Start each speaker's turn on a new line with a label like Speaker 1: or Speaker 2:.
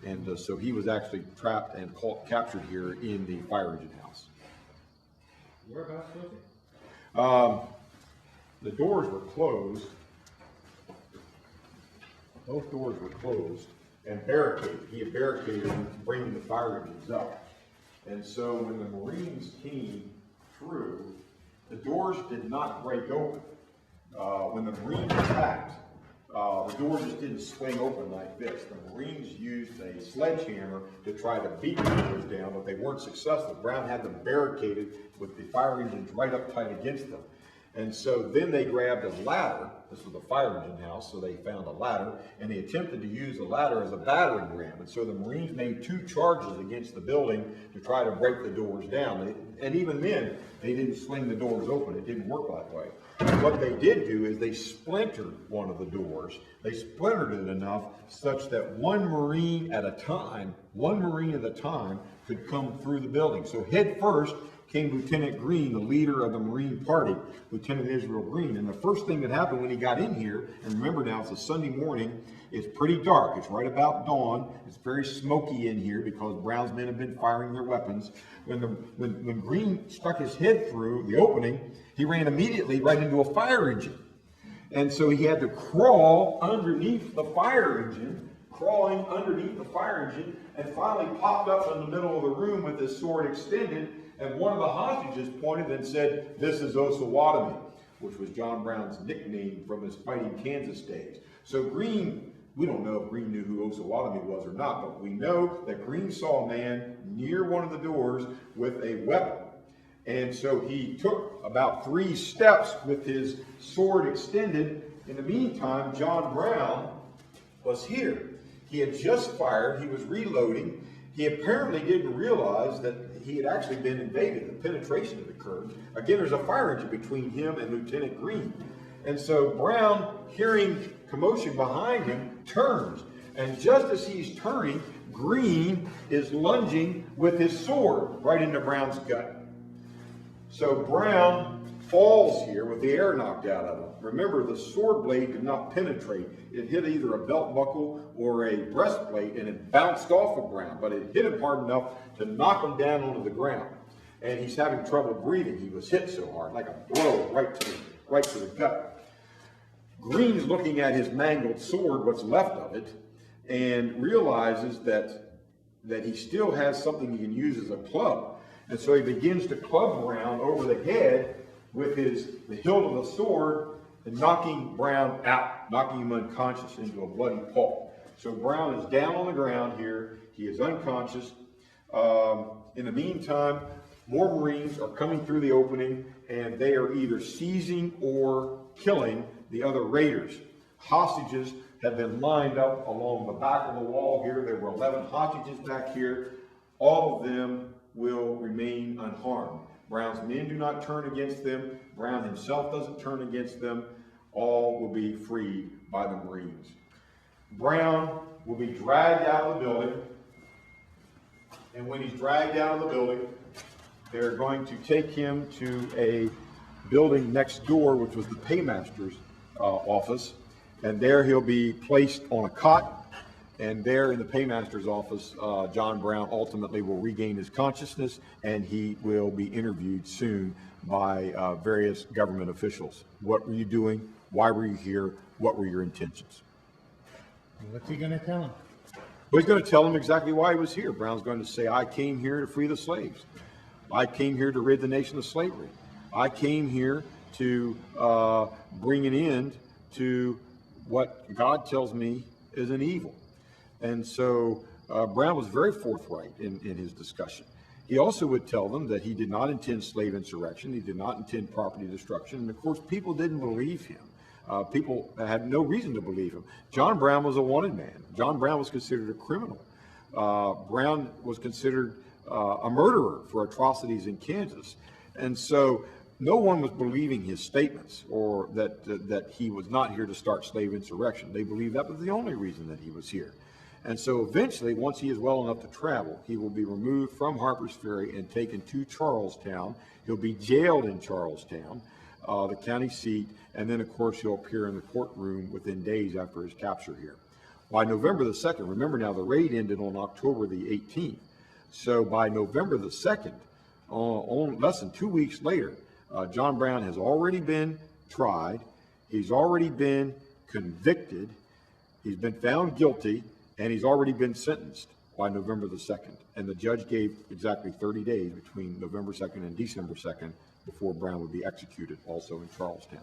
Speaker 1: And so he was actually trapped and captured here in the fire engine house.
Speaker 2: Whereabouts was he?
Speaker 1: The doors were closed. Both doors were closed and barricaded. He had barricaded them, bringing the fire engines up. And so when the Marines came through, the doors did not break open. When the Marines attacked, the door just didn't swing open like this. The Marines used a sledgehammer to try to beat the doors down, but they weren't successful. Brown had them barricaded with the fire engines right up tight against them. And so then they grabbed a ladder. This was a fire engine house, so they found a ladder, and they attempted to use the ladder as a battering ram. And so the Marines made 2 charges against the building to try to break the doors down. And even then, they didn't swing the doors open. It didn't work that way. What they did do is they splintered one of the doors. They splintered it enough such that one Marine at a time could come through the building. So head first came Lieutenant Green, the leader of the Marine Party, Lieutenant Israel Green. And the first thing that happened when he got in here, and remember now, it's a Sunday morning, it's pretty dark. It's right about dawn. It's very smoky in here because Brown's men have been firing their weapons. When Green stuck his head through the opening, he ran immediately right into a fire engine. And so he had to crawl underneath the fire engine, crawling underneath the fire engine, and finally popped up in the middle of the room with his sword extended. And one of the hostages pointed and said, "This is Osawatomie," which was John Brown's nickname from his fighting Kansas days. So Green, we don't know if Green knew who Osawatomie was or not, but we know that Green saw a man near one of the doors with a weapon. And so he took about 3 steps with his sword extended. In the meantime, John Brown was here. He had just fired. He was reloading. He apparently didn't realize that he had actually been invaded. The penetration had occurred. Again, there's a fire engine between him and Lieutenant Green. And so Brown, hearing commotion behind him, turns. And just as he's turning, Green is lunging with his sword right into Brown's gut. So Brown falls here with the air knocked out of him. Remember, the sword blade did not penetrate. It hit either a belt buckle or a breastplate, and it bounced off of Brown, but it hit him hard enough to knock him down onto the ground. And he's having trouble breathing. He was hit so hard, like a blow right to the gut. Green's looking at his mangled sword, what's left of it, and realizes that he still has something he can use as a club. And so he begins to club Brown over the head with the hilt of the sword and knocking Brown out, knocking him unconscious into a bloody pulp. So Brown is down on the ground here. He is unconscious. In the meantime, more Marines are coming through the opening, and they are either seizing or killing the other raiders. Hostages have been lined up along the back of the wall here. There were 11 hostages back here. All of them will remain unharmed. Brown's men do not turn against them. Brown himself doesn't turn against them. All will be freed by the Marines. Brown will be dragged out of the building. And when he's dragged out of the building, they're going to take him to a building next door, which was the paymaster's office. And there he'll be placed on a cot. And there in the paymaster's office, John Brown ultimately will regain his consciousness, and he will be interviewed soon by various government officials. What were you doing? Why were you here? What were your intentions?
Speaker 2: What's he going to tell him?
Speaker 1: Well, he's going to tell him exactly why he was here. Brown's going to say, "I came here to free the slaves. I came here to rid the nation of slavery. I came here to bring an end to what God tells me is an evil." And so Brown was very forthright in his discussion. He also would tell them that he did not intend slave insurrection. He did not intend property destruction. And of course, people didn't believe him. People had no reason to believe him. John Brown was a wanted man. John Brown was considered a criminal. Brown was considered a murderer for atrocities in Kansas. And so no one was believing his statements, or that he was not here to start slave insurrection. They believed that was the only reason that he was here. And so eventually, once he is well enough to travel, he will be removed from Harper's Ferry and taken to Charlestown. He'll be jailed in Charlestown, the county seat, and then, of course, he'll appear in the courtroom within days after his capture here. By November the 2nd, remember now, the raid ended on October the 18th. So by November the 2nd, on less than 2 weeks later, John Brown has already been tried. He's already been convicted. He's been found guilty, and he's already been sentenced by November the 2nd. And the judge gave exactly 30 days between November 2nd and December 2nd before Brown would be executed, also in Charlestown.